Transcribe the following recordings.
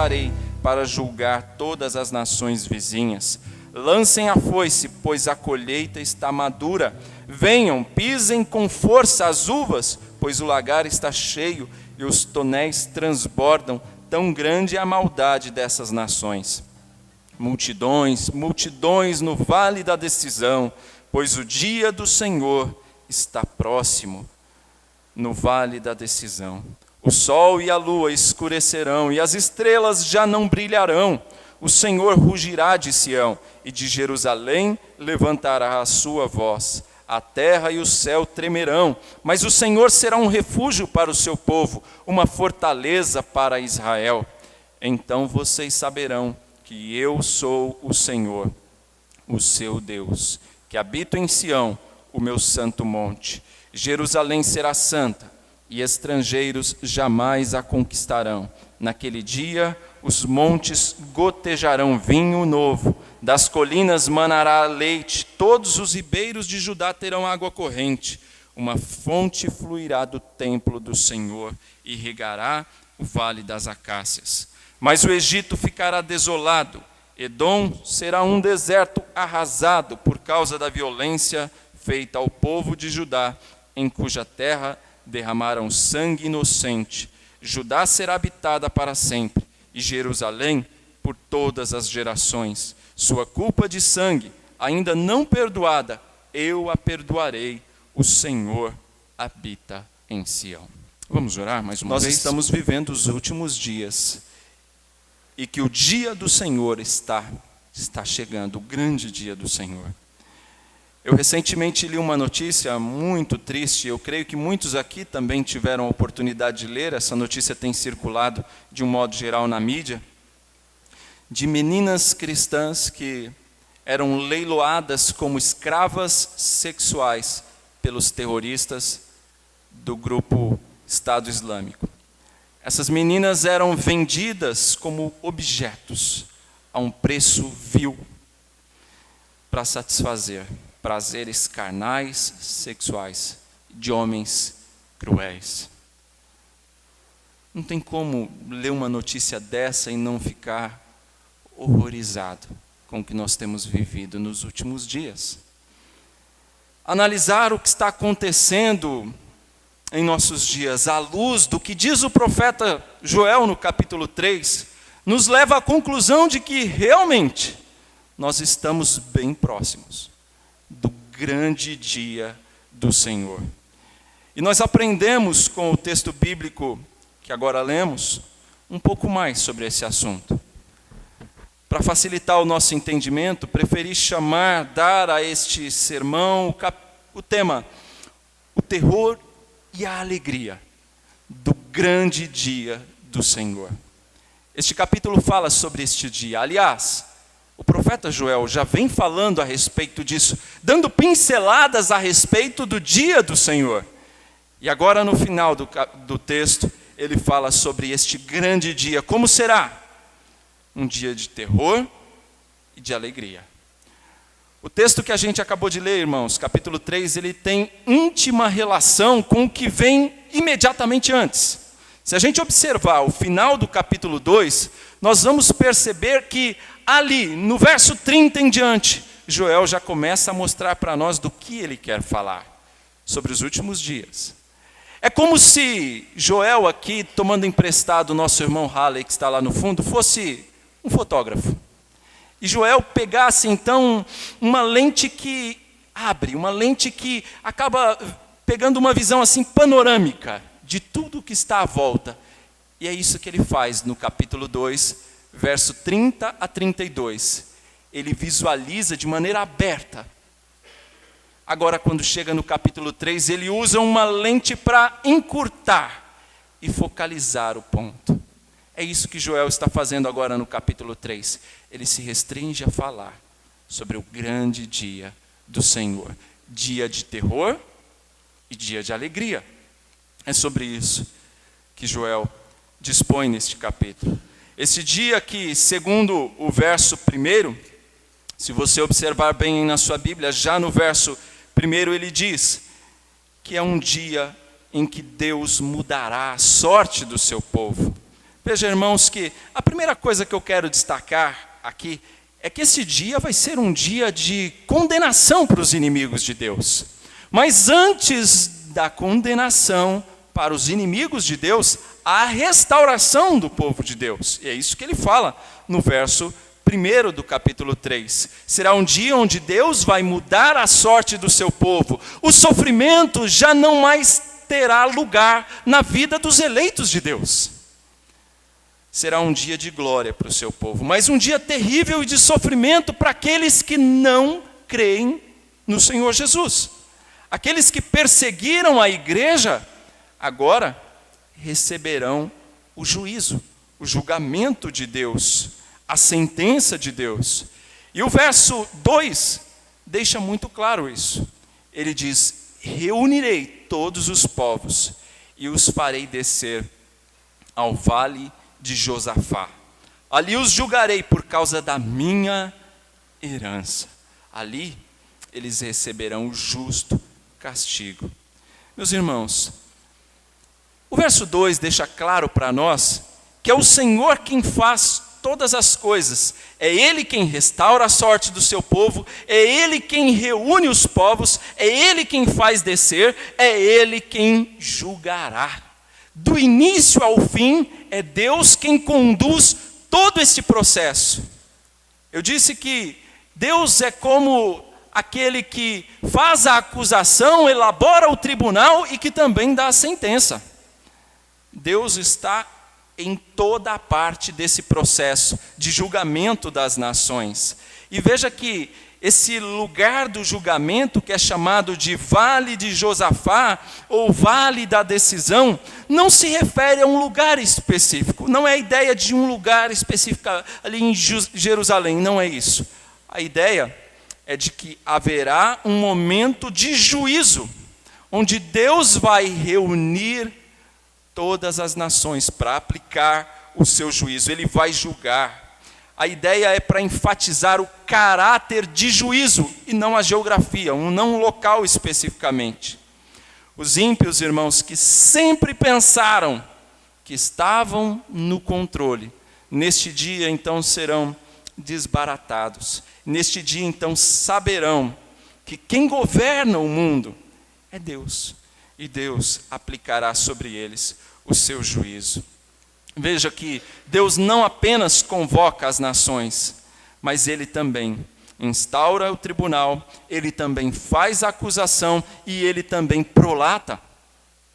levantarei para julgar todas as nações vizinhas. Lancem a foice, pois a colheita está madura. Venham, pisem com força as uvas, pois o lagar está cheio e os tonéis transbordam. Tão grande é a maldade dessas nações. Multidões, multidões no vale da decisão, pois o dia do Senhor está próximo. No vale da decisão, o sol e a lua escurecerão e as estrelas já não brilharão. O Senhor rugirá de Sião e de Jerusalém levantará a sua voz. A terra e o céu tremerão, mas o Senhor será um refúgio para o seu povo, uma fortaleza para Israel. Então vocês saberão que eu sou o Senhor, o seu Deus, que habito em Sião, o meu santo monte. Jerusalém será santa, e estrangeiros jamais a conquistarão. Naquele dia, os montes gotejarão vinho novo, das colinas manará leite, todos os ribeiros de Judá terão água corrente. Uma fonte fluirá do templo do Senhor e regará o vale das acácias. Mas o Egito ficará desolado, Edom será um deserto arrasado por causa da violência feita ao povo de Judá, em cuja terra derramaram sangue inocente. Judá será habitada para sempre, e Jerusalém por todas as gerações. Sua culpa de sangue, ainda não perdoada, eu a perdoarei. O Senhor habita em Sião. Vamos orar mais uma vez? Nós estamos vivendo os últimos dias, e que o dia do Senhor está chegando, o grande dia do Senhor. Eu recentemente li uma notícia muito triste, eu creio que muitos aqui também tiveram a oportunidade de ler, essa notícia tem circulado de um modo geral na mídia, de meninas cristãs que eram leiloadas como escravas sexuais pelos terroristas do grupo Estado Islâmico. Essas meninas eram vendidas como objetos a um preço vil para satisfazer prazeres carnais, sexuais, de homens cruéis. Não tem como ler uma notícia dessa e não ficar horrorizado com o que nós temos vivido nos últimos dias. Analisar o que está acontecendo em nossos dias, à luz do que diz o profeta Joel no capítulo 3, nos leva à conclusão de que realmente nós estamos bem próximos do grande dia do Senhor. E nós aprendemos com o texto bíblico que agora lemos, um pouco mais sobre esse assunto. Para facilitar o nosso entendimento, preferi dar a este sermão o tema, o terror e a alegria do grande dia do Senhor. Este capítulo fala sobre este dia. Aliás, o profeta Joel já vem falando a respeito disso, dando pinceladas a respeito do dia do Senhor. E agora no final do texto, ele fala sobre este grande dia. Como será? Um dia de terror e de alegria. O texto que a gente acabou de ler, irmãos, capítulo 3, ele tem íntima relação com o que vem imediatamente antes. Se a gente observar o final do capítulo 2, nós vamos perceber que ali, no verso 30 em diante, Joel já começa a mostrar para nós do que ele quer falar, sobre os últimos dias. É como se Joel aqui, tomando emprestado o nosso irmão Halley, que está lá no fundo, fosse um fotógrafo. E Joel pegasse então uma lente que abre, uma lente que acaba pegando uma visão assim panorâmica de tudo que está à volta. E é isso que ele faz no capítulo 2, verso 30 a 32. Ele visualiza de maneira aberta. Agora, quando chega no capítulo 3, ele usa uma lente para encurtar e focalizar o ponto. É isso que Joel está fazendo agora no capítulo 3. Ele se restringe a falar sobre o grande dia do Senhor. Dia de terror e dia de alegria. É sobre isso que Joel dispõe neste capítulo. Esse dia que, segundo o verso 1, se você observar bem na sua Bíblia, já no verso 1 ele diz que é um dia em que Deus mudará a sorte do seu povo. Veja, irmãos, que a primeira coisa que eu quero destacar aqui é que esse dia vai ser um dia de condenação para os inimigos de Deus. Mas antes da condenação para os inimigos de Deus, há a restauração do povo de Deus. E é isso que ele fala no verso 1 do capítulo 3. Será um dia onde Deus vai mudar a sorte do seu povo. O sofrimento já não mais terá lugar na vida dos eleitos de Deus. Será um dia de glória para o seu povo, mas um dia terrível e de sofrimento para aqueles que não creem no Senhor Jesus. Aqueles que perseguiram a igreja, agora receberão o juízo, o julgamento de Deus, a sentença de Deus. E o verso 2 deixa muito claro isso. Ele diz: reunirei todos os povos e os farei descer ao vale de Josafá. Ali os julgarei por causa da minha herança. Ali eles receberão o justo castigo. Meus irmãos, o verso 2 deixa claro para nós que é o Senhor quem faz todas as coisas. É Ele quem restaura a sorte do seu povo, é Ele quem reúne os povos, é Ele quem faz descer, é Ele quem julgará. Do início ao fim, é Deus quem conduz todo esse processo. Eu disse que Deus é como aquele que faz a acusação, elabora o tribunal e que também dá a sentença. Deus está em toda a parte desse processo de julgamento das nações. E veja que esse lugar do julgamento, que é chamado de Vale de Josafá, ou Vale da Decisão, não se refere a um lugar específico. Não é a ideia de um lugar específico ali em Jerusalém, não é isso. A ideia é de que haverá um momento de juízo, onde Deus vai reunir todas as nações para aplicar o seu juízo. Ele vai julgar. A ideia é para enfatizar o caráter de juízo e não a geografia, não um local especificamente. Os ímpios, irmãos, que sempre pensaram que estavam no controle, neste dia então serão desbaratados. Neste dia então saberão que quem governa o mundo é Deus, e Deus aplicará sobre eles o seu juízo. Veja que Deus não apenas convoca as nações, mas Ele também instaura o tribunal, Ele também faz a acusação e Ele também prolata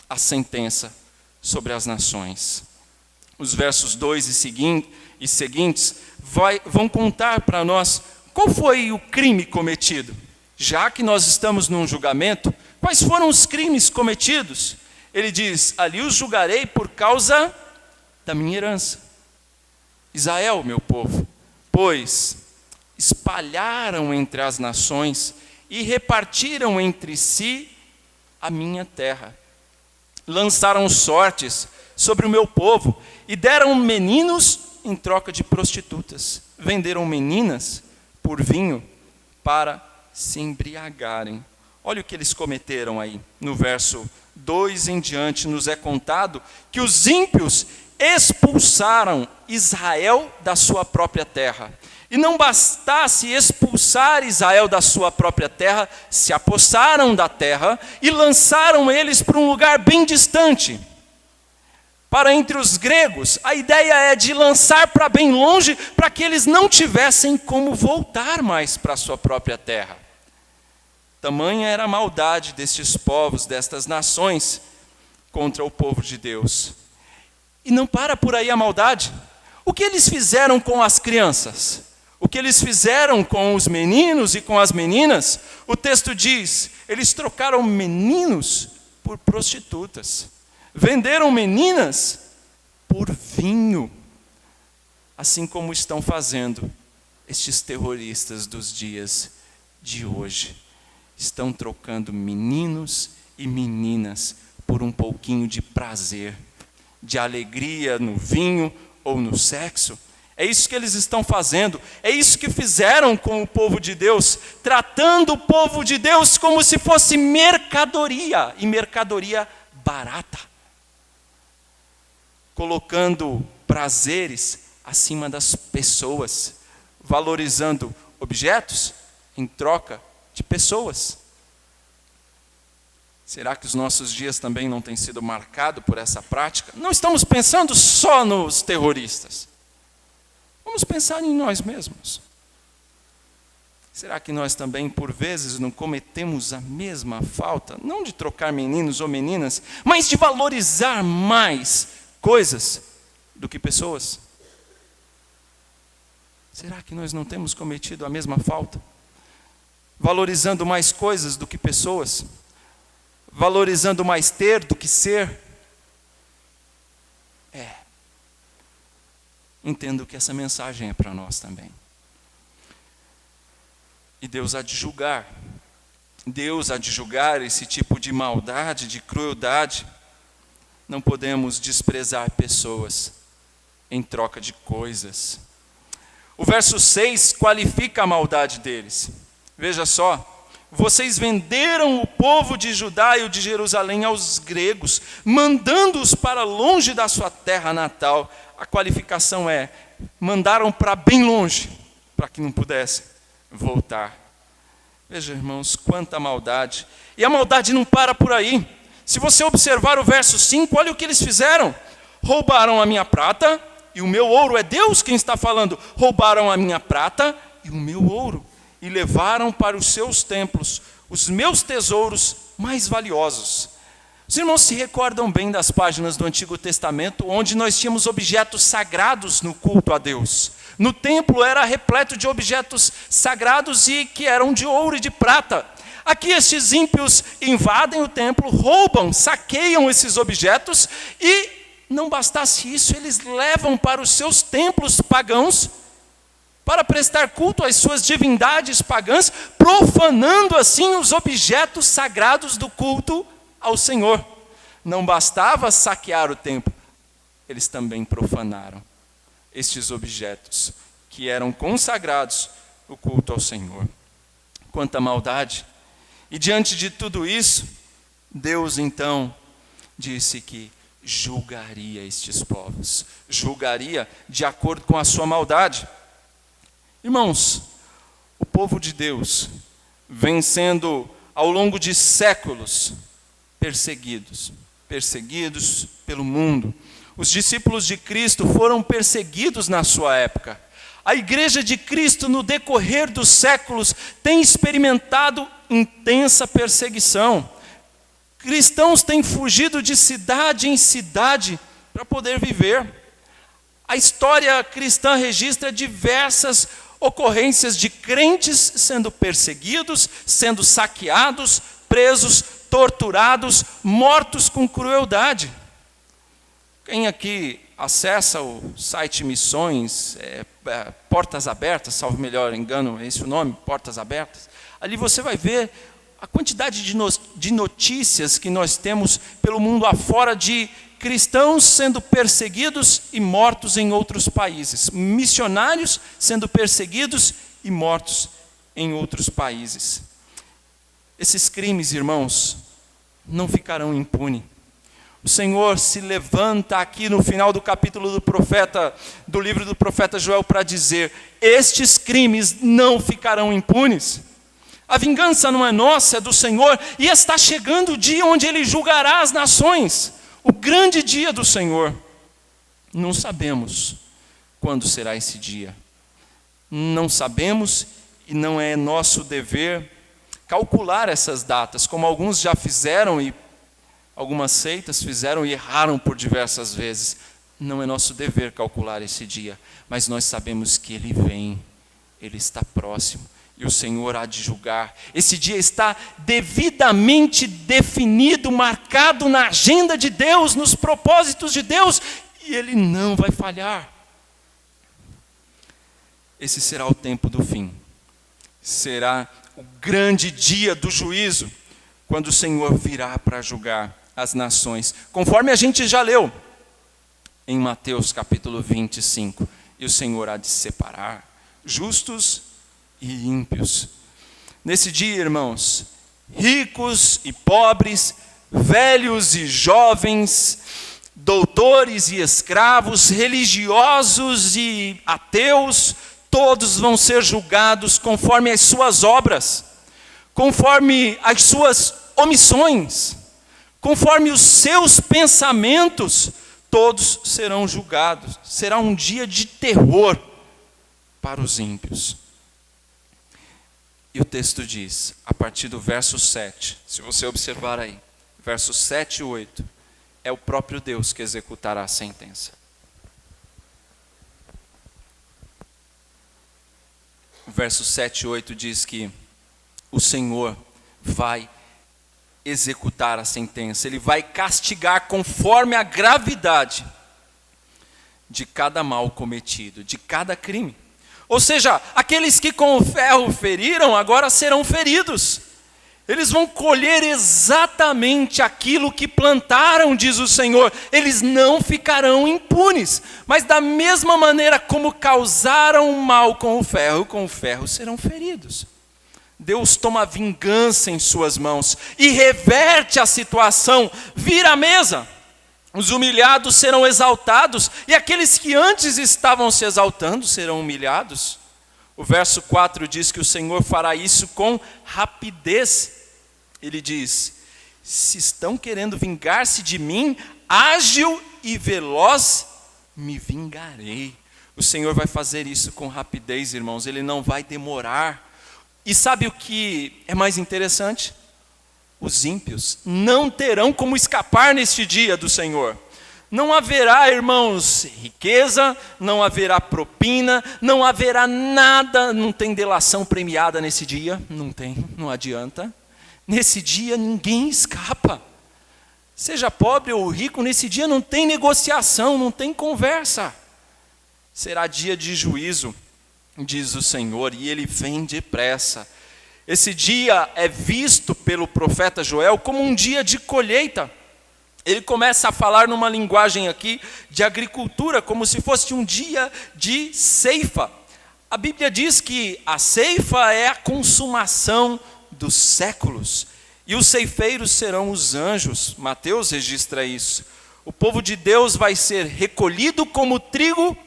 a sentença sobre as nações. Os versos 2 e seguintes vão contar para nós qual foi o crime cometido. Já que nós estamos num julgamento, quais foram os crimes cometidos? Ele diz: ali os julgarei por causa da minha herança. Israel, meu povo, pois espalharam entre as nações e repartiram entre si a minha terra. Lançaram sortes sobre o meu povo e deram meninos em troca de prostitutas. Venderam meninas por vinho para se embriagarem. Olha o que eles cometeram aí. No verso 2 em diante nos é contado que os ímpios expulsaram Israel da sua própria terra. E não bastasse expulsar Israel da sua própria terra, se apossaram da terra e lançaram eles para um lugar bem distante. Para entre os gregos, a ideia é de lançar para bem longe, para que eles não tivessem como voltar mais para a sua própria terra. Tamanha era a maldade destes povos, destas nações, contra o povo de Deus. E não para por aí a maldade. O que eles fizeram com as crianças? O que eles fizeram com os meninos e com as meninas? O texto diz: eles trocaram meninos por prostitutas. Venderam meninas por vinho. Assim como estão fazendo estes terroristas dos dias de hoje. Estão trocando meninos e meninas por um pouquinho de prazer, de alegria no vinho ou no sexo. É isso que eles estão fazendo, é isso que fizeram com o povo de Deus, tratando o povo de Deus como se fosse mercadoria, e mercadoria barata. Colocando prazeres acima das pessoas, valorizando objetos em troca de pessoas. Será que os nossos dias também não têm sido marcados por essa prática? Não estamos pensando só nos terroristas. Vamos pensar em nós mesmos. Será que nós também, por vezes, não cometemos a mesma falta? Não de trocar meninos ou meninas, mas de valorizar mais coisas do que pessoas? Será que nós não temos cometido a mesma falta? Valorizando mais coisas do que pessoas? Valorizando mais ter do que ser? Entendo que essa mensagem é para nós também. E Deus há de julgar. Deus há de julgar esse tipo de maldade, de crueldade. Não podemos desprezar pessoas em troca de coisas. O verso 6 qualifica a maldade deles. Veja só: vocês venderam o povo de Judá e o de Jerusalém aos gregos, mandando-os para longe da sua terra natal. A qualificação é: mandaram para bem longe, para que não pudessem voltar. Veja, irmãos, quanta maldade. E a maldade não para por aí. Se você observar o verso 5, olha o que eles fizeram. Roubaram a minha prata e o meu ouro. É Deus quem está falando. Roubaram a minha prata e o meu ouro, e levaram para os seus templos os meus tesouros mais valiosos. Os irmãos se recordam bem das páginas do Antigo Testamento, onde nós tínhamos objetos sagrados no culto a Deus. No templo era repleto de objetos sagrados e que eram de ouro e de prata. Aqui estes ímpios invadem o templo, roubam, saqueiam esses objetos e, não bastasse isso, eles levam para os seus templos pagãos para prestar culto às suas divindades pagãs, profanando assim os objetos sagrados do culto ao Senhor. Não bastava saquear o templo, eles também profanaram estes objetos que eram consagrados o culto ao Senhor. Quanta maldade! E diante de tudo isso, Deus então disse que julgaria estes povos, julgaria de acordo com a sua maldade. Irmãos, o povo de Deus vem sendo, ao longo de séculos, perseguidos pelo mundo. Os discípulos de Cristo foram perseguidos na sua época. A igreja de Cristo, no decorrer dos séculos, tem experimentado intensa perseguição. Cristãos têm fugido de cidade em cidade para poder viver. A história cristã registra diversas ocorrências de crentes sendo perseguidos, sendo saqueados, presos, torturados, mortos com crueldade. Quem aqui acessa o site Missões, Portas Abertas, salvo melhor engano, é esse o nome, Portas Abertas, ali você vai ver a quantidade de notícias que nós temos pelo mundo afora de cristãos sendo perseguidos e mortos em outros países, missionários sendo perseguidos e mortos em outros países. Esses crimes, irmãos, não ficarão impunes. O Senhor se levanta aqui no final do capítulo do livro do profeta Joel, para dizer: estes crimes não ficarão impunes. A vingança não é nossa, é do Senhor, e está chegando o dia onde Ele julgará as nações, o grande dia do Senhor. Não sabemos quando será esse dia. Não sabemos, e não é nosso dever calcular essas datas, como alguns já fizeram e algumas seitas fizeram e erraram por diversas vezes. Não é nosso dever calcular esse dia, mas nós sabemos que Ele vem, Ele está próximo, e o Senhor há de julgar. Esse dia está devidamente definido, marcado na agenda de Deus, nos propósitos de Deus, e Ele não vai falhar. Esse será o tempo do fim. Será o grande dia do juízo, quando o Senhor virá para julgar as nações, conforme a gente já leu em Mateus capítulo 25, e o Senhor há de separar justos e ímpios. Nesse dia, irmãos, ricos e pobres, velhos e jovens, Doutores e escravos, religiosos e ateus, todos vão ser julgados conforme as suas obras, conforme as suas omissões, conforme os seus pensamentos, todos serão julgados. Será um dia de terror para os ímpios. E o texto diz, a partir do verso 7, se você observar aí, versos 7 e 8, é o próprio Deus que executará a sentença. O verso 7 e 8 diz que o Senhor vai executar a sentença, Ele vai castigar conforme a gravidade de cada mal cometido, de cada crime. Ou seja, aqueles que com o ferro feriram, agora serão feridos. Eles vão colher exatamente aquilo que plantaram, diz o Senhor. Eles não ficarão impunes. Mas da mesma maneira como causaram mal com o ferro serão feridos. Deus toma vingança em suas mãos e reverte a situação, vira a mesa. Os humilhados serão exaltados e aqueles que antes estavam se exaltando serão humilhados. O verso 4 diz que o Senhor fará isso com rapidez. Ele diz, se estão querendo vingar-se de mim, ágil e veloz, me vingarei. O Senhor vai fazer isso com rapidez, irmãos, Ele não vai demorar. E sabe o que é mais interessante? Os ímpios não terão como escapar neste dia do Senhor. Não haverá, irmãos, riqueza, não haverá propina, não haverá nada, não tem delação premiada nesse dia, não adianta. Nesse dia ninguém escapa. Seja pobre ou rico, nesse dia não tem negociação, não tem conversa. Será dia de juízo, diz o Senhor, e Ele vem depressa. Esse dia é visto pelo profeta Joel como um dia de colheita. Ele começa a falar numa linguagem aqui de agricultura, como se fosse um dia de ceifa. A Bíblia diz que a ceifa é a consumação dos séculos, e os ceifeiros serão os anjos. Mateus registra isso. O povo de Deus vai ser recolhido como trigo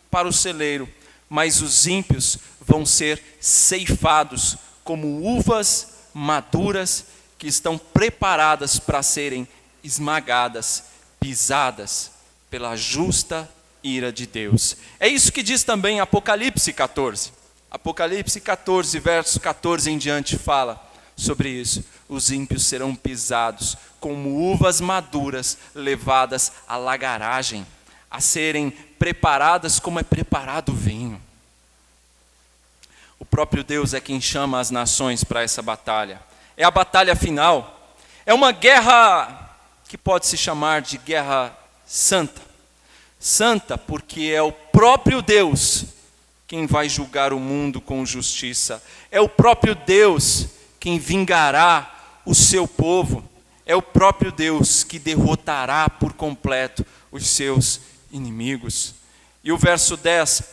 para o celeiro, mas os ímpios vão ser ceifados como uvas maduras que estão preparadas para serem esmagadas, pisadas pela justa ira de Deus. É isso que diz também Apocalipse 14. Apocalipse 14, verso 14 em diante fala sobre isso. Os ímpios serão pisados como uvas maduras levadas à lagaragem, a serem preparadas como é preparado o vinho. O próprio Deus é quem chama as nações para essa batalha. É a batalha final. É uma guerra que pode se chamar de guerra santa. Santa porque é o próprio Deus quem vai julgar o mundo com justiça. É o próprio Deus quem vingará o seu povo. É o próprio Deus que derrotará por completo os seus inimigos. E o verso 10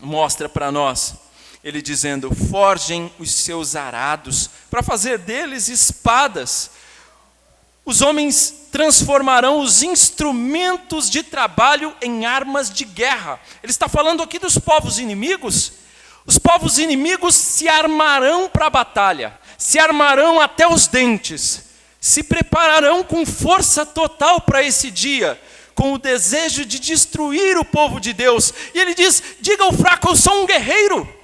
mostra para nós, ele dizendo, forjem os seus arados para fazer deles espadas. Os homens transformarão os instrumentos de trabalho em armas de guerra. Ele está falando aqui dos povos inimigos. Os povos inimigos se armarão para a batalha, se armarão até os dentes, se prepararão com força total para esse dia, com o desejo de destruir o povo de Deus. E ele diz, diga ao fraco, eu sou um guerreiro.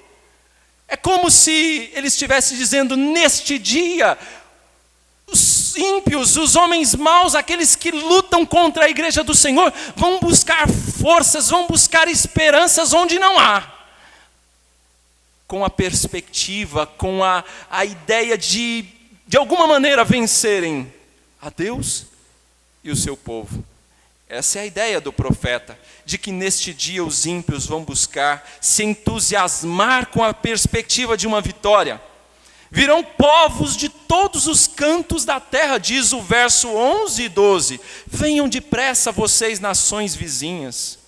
É como se ele estivesse dizendo, neste dia, os ímpios, os homens maus, aqueles que lutam contra a igreja do Senhor, vão buscar forças, vão buscar esperanças onde não há. Com a perspectiva, com a ideia de alguma maneira vencerem a Deus e o seu povo. Essa é a ideia do profeta, de que neste dia os ímpios vão buscar se entusiasmar com a perspectiva de uma vitória. Virão povos de todos os cantos da terra, diz o verso 11 e 12. Venham depressa vocês, nações vizinhas.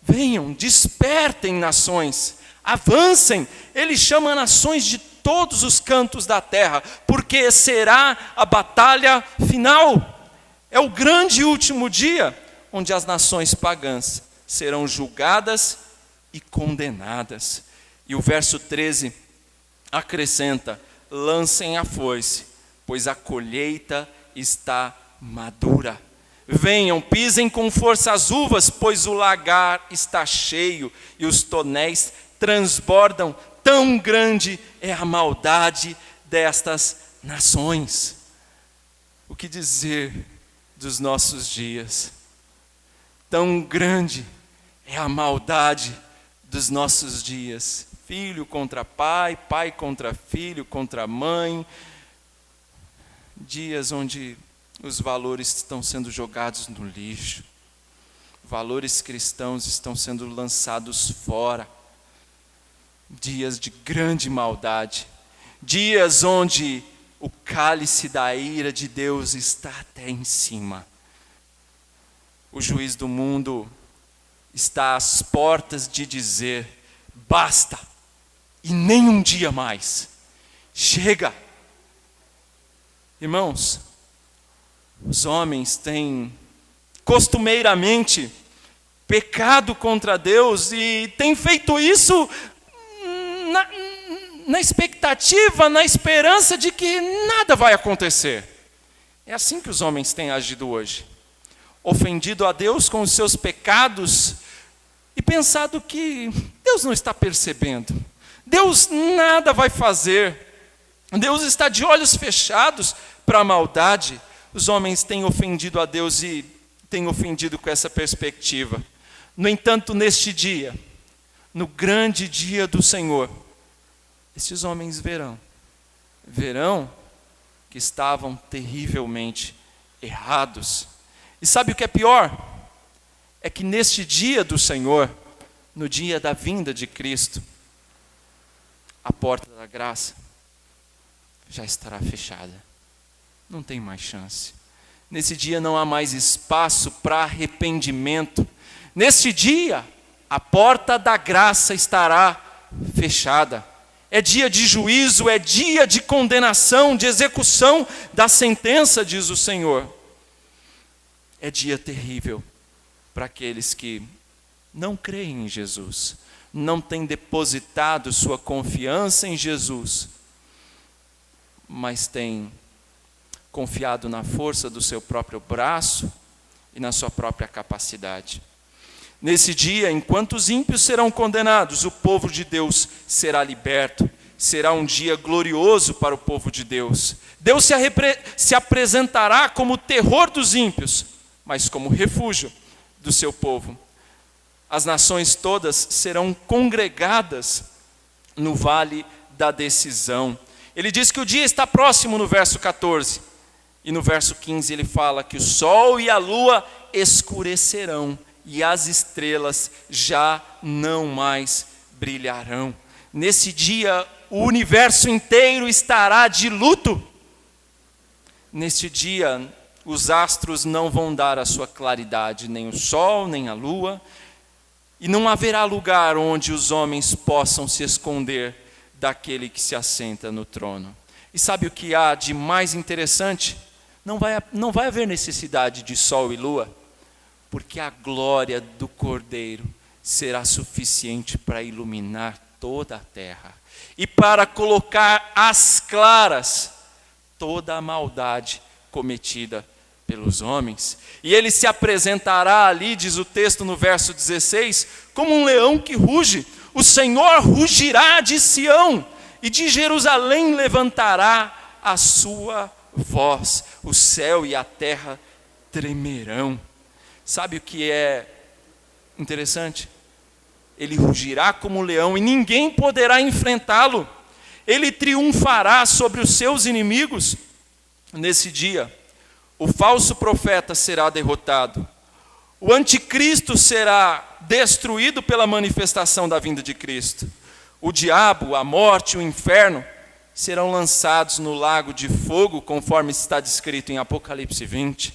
Venham, despertem, nações. Avancem. Ele chama nações de todos os cantos da terra, porque será a batalha final. É o grande último dia. onde as nações pagãs serão julgadas e condenadas. E o verso 13 acrescenta: lancem a foice, pois a colheita está madura. Venham, pisem com força as uvas, pois o lagar está cheio e os tonéis transbordam. Tão grande é a maldade destas nações. O que dizer dos nossos dias? Tão grande é a maldade dos nossos dias. Filho contra pai, pai contra filho, contra mãe. Dias onde os valores estão sendo jogados no lixo. Valores cristãos estão sendo lançados fora. Dias de grande maldade. Dias onde o cálice da ira de Deus está até em cima. O juiz do mundo está às portas de dizer: basta, e nem um dia mais. Chega. Irmãos, os homens têm costumeiramente pecado contra Deus e têm feito isso na expectativa, na esperança de que nada vai acontecer. É assim que os homens têm agido hoje. Ofendido a Deus com os seus pecados e pensado que Deus não está percebendo. Deus nada vai fazer. Deus está de olhos fechados para a maldade. Os homens têm ofendido a Deus e têm ofendido com essa perspectiva. No entanto, neste dia, no grande dia do Senhor, esses homens verão que estavam terrivelmente errados. E sabe o que é pior? É que neste dia do Senhor, no dia da vinda de Cristo, a porta da graça já estará fechada. Não tem mais chance. Nesse dia não há mais espaço para arrependimento. Neste dia, a porta da graça estará fechada. É dia de juízo, é dia de condenação, de execução da sentença, diz o Senhor. É dia terrível para aqueles que não creem em Jesus, não têm depositado sua confiança em Jesus, mas têm confiado na força do seu próprio braço e na sua própria capacidade. Nesse dia, enquanto os ímpios serão condenados, o povo de Deus será liberto. Será um dia glorioso para o povo de Deus. Deus se apresentará como o terror dos ímpios, mas como refúgio do seu povo. As nações todas serão congregadas no vale da decisão. Ele diz que o dia está próximo no verso 14. E no verso 15 ele fala que o sol e a lua escurecerão e as estrelas já não mais brilharão. Nesse dia, o universo inteiro estará de luto. Neste dia, os astros não vão dar a sua claridade, nem o sol, nem a lua, e não haverá lugar onde os homens possam se esconder daquele que se assenta no trono. E sabe o que há de mais interessante? Não vai haver necessidade de sol e lua, porque a glória do Cordeiro será suficiente para iluminar toda a terra e para colocar às claras toda a maldade cometida pelos homens. E ele se apresentará ali, diz o texto no verso 16, como um leão que ruge. O Senhor rugirá de Sião e de Jerusalém levantará a sua voz. O céu e a terra tremerão. Sabe o que é interessante? Ele rugirá como um leão e ninguém poderá enfrentá-lo. Ele triunfará sobre os seus inimigos. Nesse dia, o falso profeta será derrotado. O anticristo será destruído pela manifestação da vinda de Cristo. O diabo, a morte, o inferno serão lançados no lago de fogo, conforme está descrito em Apocalipse 20.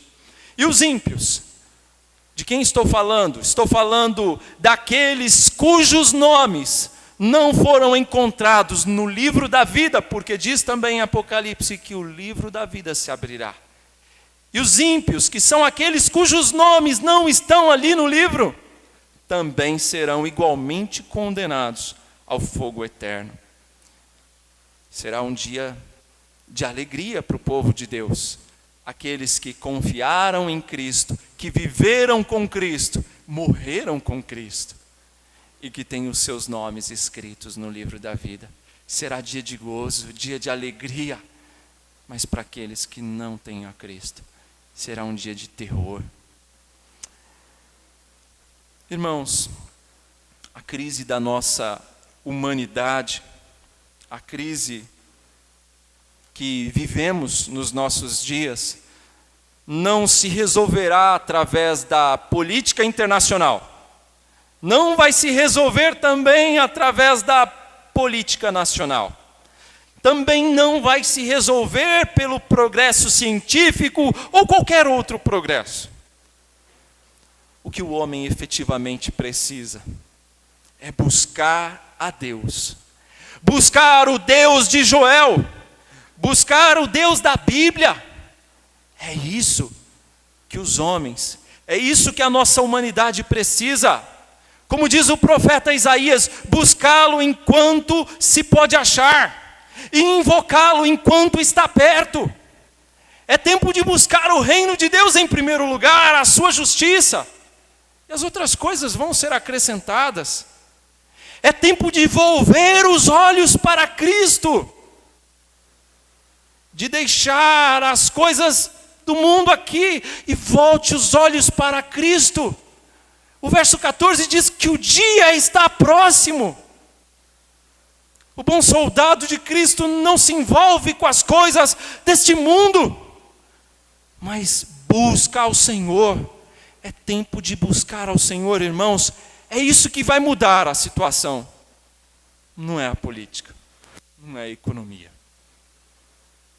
E os ímpios? De quem estou falando? Estou falando daqueles cujos nomes não foram encontrados no livro da vida, porque diz também em Apocalipse que o livro da vida se abrirá. E os ímpios, que são aqueles cujos nomes não estão ali no livro, também serão igualmente condenados ao fogo eterno. Será um dia de alegria para o povo de Deus. Aqueles que confiaram em Cristo, que viveram com Cristo, morreram com Cristo e que têm os seus nomes escritos no livro da vida. Será dia de gozo, dia de alegria, mas para aqueles que não têm a Cristo, será um dia de terror. Irmãos, a crise da nossa humanidade, a crise que vivemos nos nossos dias, não se resolverá através da política internacional. Não vai se resolver também através da política nacional. Também não vai se resolver pelo progresso científico ou qualquer outro progresso. O que o homem efetivamente precisa é buscar a Deus. Buscar o Deus de Joel. Buscar o Deus da Bíblia. É isso que os homens, é isso que a nossa humanidade precisa. Como diz o profeta Isaías, buscá-lo enquanto se pode achar e invocá-lo enquanto está perto. É tempo de buscar o reino de Deus em primeiro lugar, a sua justiça. E as outras coisas vão ser acrescentadas. É tempo de volver os olhos para Cristo. De deixar as coisas do mundo aqui e volte os olhos para Cristo. O verso 14 diz que o dia está próximo. O bom soldado de Cristo não se envolve com as coisas deste mundo, mas busca ao Senhor. É tempo de buscar ao Senhor, irmãos. É isso que vai mudar a situação. Não é a política, não é a economia,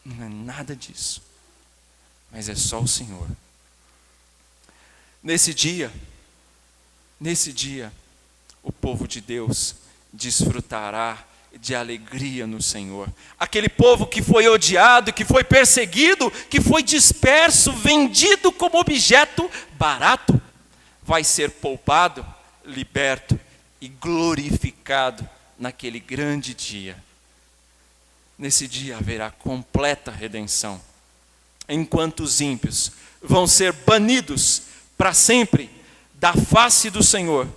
não é nada disso, mas é só o Senhor. Nesse dia, o povo de Deus desfrutará de alegria no Senhor. Aquele povo que foi odiado, que foi perseguido, que foi disperso, vendido como objeto barato, vai ser poupado, liberto e glorificado naquele grande dia. Nesse dia haverá completa redenção, enquanto os ímpios vão ser banidos para sempre da face do Senhor.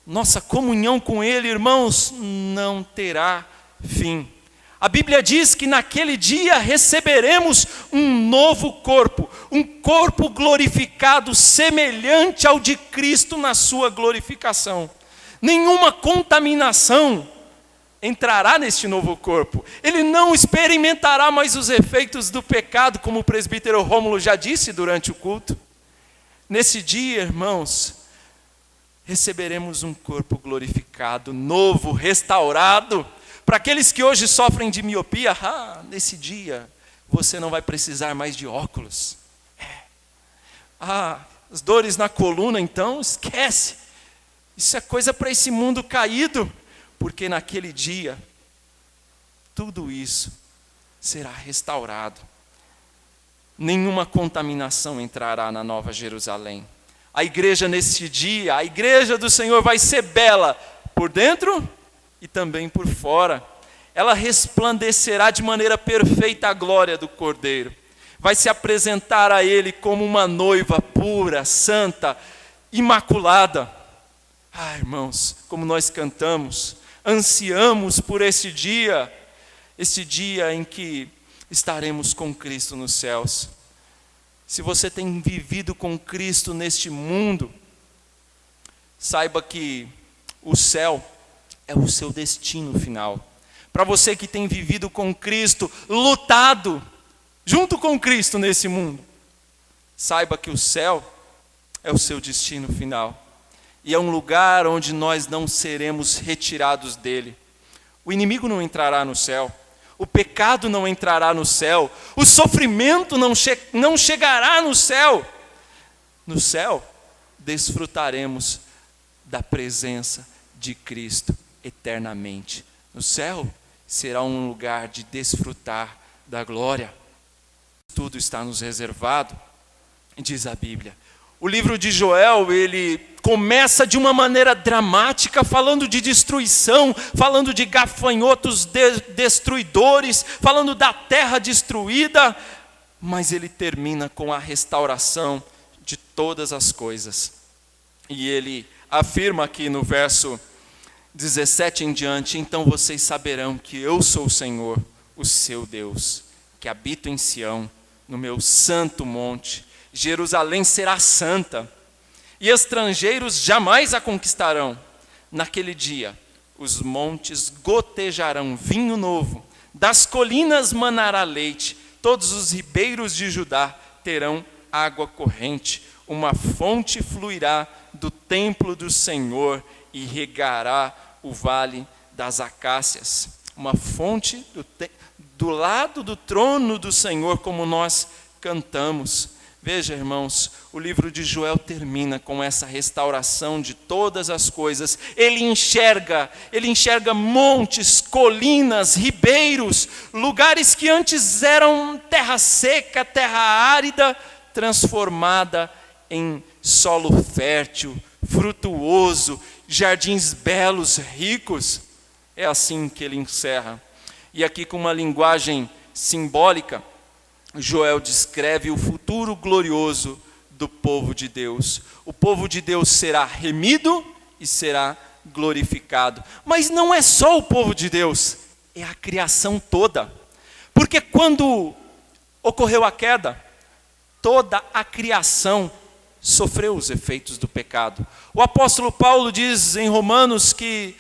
Nossa comunhão com Ele, irmãos, não terá fim. A Bíblia diz que naquele dia receberemos um novo corpo, um corpo glorificado, semelhante ao de Cristo na sua glorificação. Nenhuma contaminação entrará neste novo corpo. Ele não experimentará mais os efeitos do pecado, como o presbítero Rômulo já disse durante o culto. Nesse dia, irmãos, receberemos um corpo glorificado, novo, restaurado. Para aqueles que hoje sofrem de miopia, nesse dia você não vai precisar mais de óculos. As dores na coluna, então, esquece. Isso é coisa para esse mundo caído, porque naquele dia, tudo isso será restaurado. Nenhuma contaminação entrará na Nova Jerusalém. A igreja nesse dia, a igreja do Senhor vai ser bela por dentro e também por fora. Ela resplandecerá de maneira perfeita a glória do Cordeiro. Vai se apresentar a Ele como uma noiva pura, santa, imaculada. Irmãos, como nós cantamos, ansiamos por esse dia em que estaremos com Cristo nos céus. Se você tem vivido com Cristo neste mundo, saiba que o céu é o seu destino final. Para você que tem vivido com Cristo, lutado junto com Cristo nesse mundo, saiba que o céu é o seu destino final. E é um lugar onde nós não seremos retirados dele. O inimigo não entrará no céu. O pecado não entrará no céu. O sofrimento não chegará no céu. No céu, desfrutaremos da presença de Cristo eternamente. No céu, será um lugar de desfrutar da glória. Tudo está nos reservado. diz a Bíblia. O livro de Joel, ele começa de uma maneira dramática, falando de destruição, falando de gafanhotos destruidores, falando da terra destruída, mas ele termina com a restauração de todas as coisas. E ele afirma aqui no verso 17 em diante: então vocês saberão que eu sou o Senhor, o seu Deus, que habito em Sião, no meu santo monte. Jerusalém será santa, e estrangeiros jamais a conquistarão. Naquele dia, os montes gotejarão vinho novo, das colinas manará leite, todos os ribeiros de Judá terão água corrente, uma fonte fluirá do templo do Senhor e regará o vale das acácias. Uma fonte do lado do trono do Senhor, como nós cantamos. Veja, irmãos, o livro de Joel termina com essa restauração de todas as coisas. Ele enxerga montes, colinas, ribeiros, lugares que antes eram terra seca, terra árida, transformada em solo fértil, frutuoso, jardins belos, ricos. É assim que ele encerra. E aqui, com uma linguagem simbólica, Joel descreve o futuro glorioso do povo de Deus. O povo de Deus será remido e será glorificado. Mas não é só o povo de Deus, é a criação toda. Porque quando ocorreu a queda, toda a criação sofreu os efeitos do pecado. O apóstolo Paulo diz em Romanos que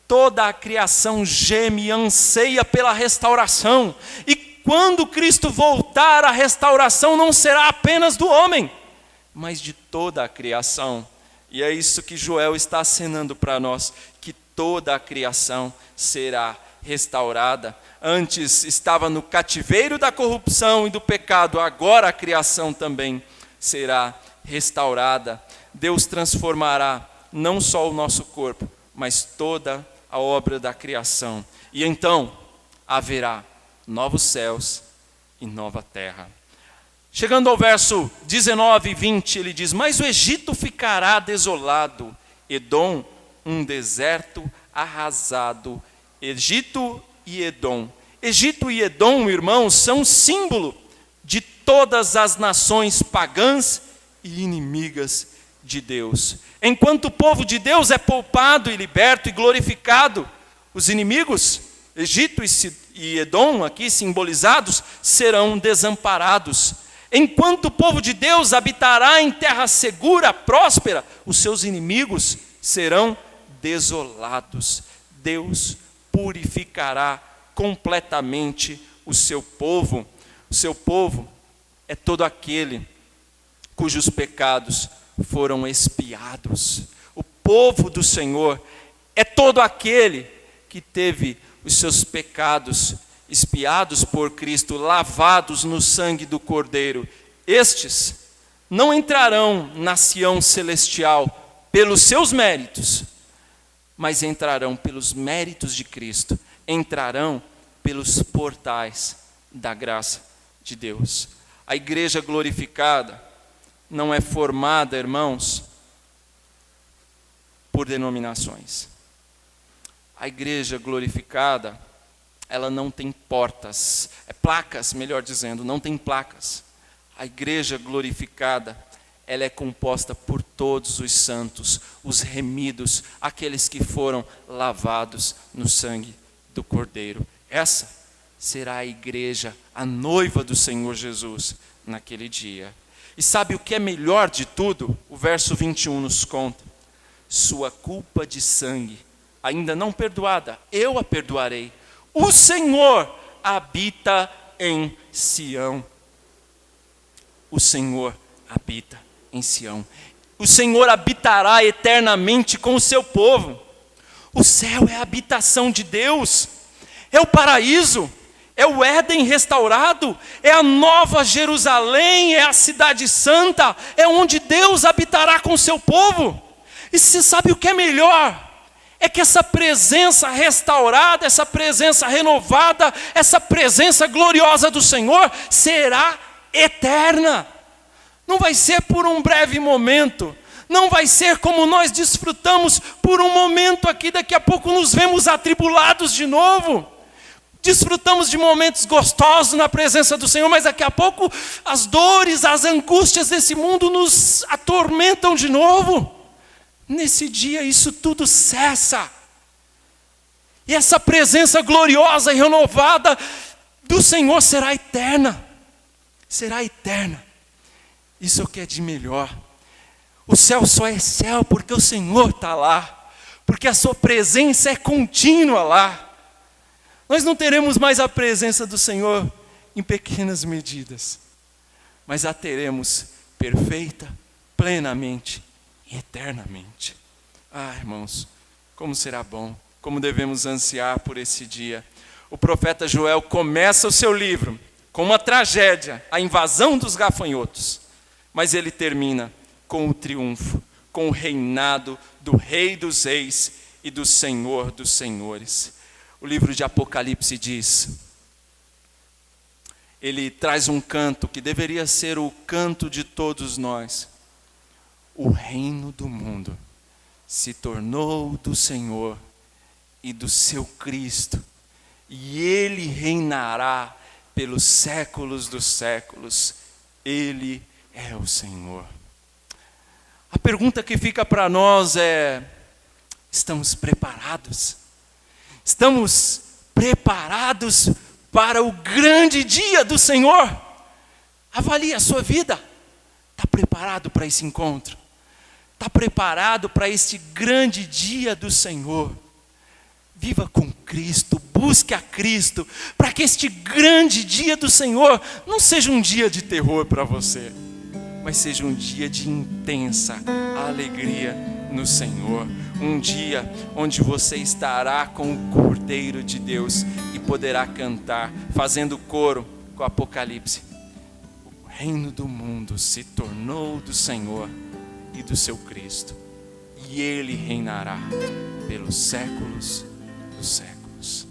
toda a criação geme e anseia pela restauração. E quando Cristo voltar, a restauração não será apenas do homem, mas de toda a criação. E é isso que Joel está acenando para nós, que toda a criação será restaurada. Antes estava no cativeiro da corrupção e do pecado, agora a criação também será restaurada. Deus transformará não só o nosso corpo, mas toda a obra da criação. E então haverá novos céus e nova terra. Chegando ao verso 19 e 20, ele diz: mas o Egito ficará desolado, Edom um deserto arrasado. Egito e Edom, irmãos, são símbolo de todas as nações pagãs e inimigas de Deus. Enquanto o povo de Deus é poupado e liberto e glorificado, os inimigos, Egito e Edom, aqui simbolizados, serão desamparados. Enquanto o povo de Deus habitará em terra segura, próspera, os seus inimigos serão desolados. Deus purificará completamente o seu povo. O seu povo é todo aquele cujos pecados foram expiados. O povo do Senhor é todo aquele que teve os seus pecados expiados por Cristo, lavados no sangue do Cordeiro. Estes não entrarão na Sião celestial pelos seus méritos, mas entrarão pelos méritos de Cristo, entrarão pelos portais da graça de Deus. A igreja glorificada não é formada, irmãos, por denominações. A igreja glorificada, ela não tem portas, placas, melhor dizendo, não tem placas. A igreja glorificada, ela é composta por todos os santos, os remidos, aqueles que foram lavados no sangue do Cordeiro. Essa será a igreja, a noiva do Senhor Jesus, naquele dia. E sabe o que é melhor de tudo? O verso 21 nos conta: sua culpa de sangue, ainda não perdoada, eu a perdoarei. O Senhor habita em Sião. O Senhor habita em Sião. O Senhor habitará eternamente com o seu povo. O céu é a habitação de Deus, é o paraíso, é o Éden restaurado, é a nova Jerusalém, é a cidade santa, é onde Deus habitará com o seu povo. E você sabe o que é melhor? É que essa presença restaurada, essa presença renovada, essa presença gloriosa do Senhor será eterna. Não vai ser por um breve momento. Não vai ser como nós desfrutamos por um momento aqui, daqui a pouco nos vemos atribulados de novo. Desfrutamos de momentos gostosos na presença do Senhor, mas daqui a pouco as dores, as angústias desse mundo nos atormentam de novo. Nesse dia isso tudo cessa. E essa presença gloriosa e renovada do Senhor será eterna. Será eterna. Isso é o que é de melhor. O céu só é céu porque o Senhor está lá. Porque a sua presença é contínua lá. Nós não teremos mais a presença do Senhor em pequenas medidas. Mas a teremos perfeita, plenamente e eternamente. Ah, irmãos, como será bom. Como devemos ansiar por esse dia. O profeta Joel começa o seu livro com uma tragédia, a invasão dos gafanhotos. Mas ele termina com o triunfo, com o reinado do Rei dos Reis e do Senhor dos Senhores. O livro de Apocalipse diz, ele traz um canto que deveria ser o canto de todos nós. O reino do mundo se tornou do Senhor e do seu Cristo, e Ele reinará pelos séculos dos séculos. Ele é o Senhor. A pergunta que fica para nós é: estamos preparados? Estamos preparados para o grande dia do Senhor? Avalie a sua vida. Está preparado para esse encontro? Está preparado para esse grande dia do Senhor? Viva com Cristo, busque a Cristo, para que este grande dia do Senhor não seja um dia de terror para você, mas seja um dia de intensa alegria no Senhor. Um dia onde você estará com o Cordeiro de Deus e poderá cantar, fazendo coro com o Apocalipse. O reino do mundo se tornou do Senhor e do seu Cristo, e Ele reinará pelos séculos dos séculos.